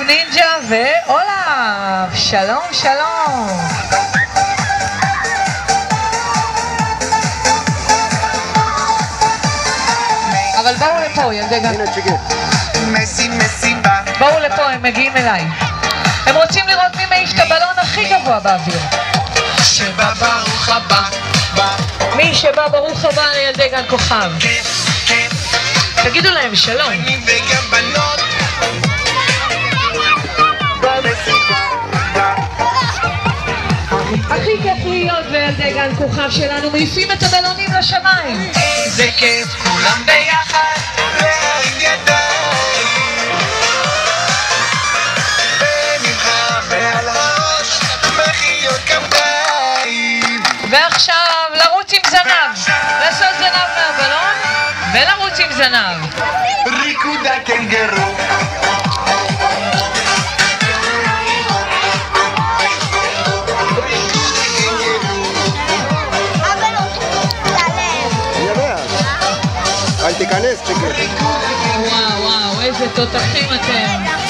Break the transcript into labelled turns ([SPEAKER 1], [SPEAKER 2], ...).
[SPEAKER 1] נינג'ה ואולף. שלום, שלום. אבל באו לפה, ילדי גן.
[SPEAKER 2] הנה צ'יקי.
[SPEAKER 1] בואו לפה, הם מגיעים אליי. הם רוצים לראות מי מעיף את הבלון הכי גבוה באוויר.
[SPEAKER 3] שבא ברוך הבא.
[SPEAKER 1] מי שבא ברוך הבא לילדי גן כוכב. תגידו להם שלום.
[SPEAKER 3] וגם בנות.
[SPEAKER 1] הכי כיף להיות לילדי גן כוכב שלנו, מעיפים את הבלונים לשמיים.
[SPEAKER 3] איזה כיף, כולם ביחד, להרים ידיים. ונמחא מעל הראש, מחיאות כפיים.
[SPEAKER 1] ועכשיו לרוץ עם זנב, לעשות זנב מהבלון ולרוץ עם זנב.
[SPEAKER 3] ריקוד הקנגרו.
[SPEAKER 2] אל תיכנס, צ'יקי.
[SPEAKER 1] וואו, וואו, איזה תותחים אתם.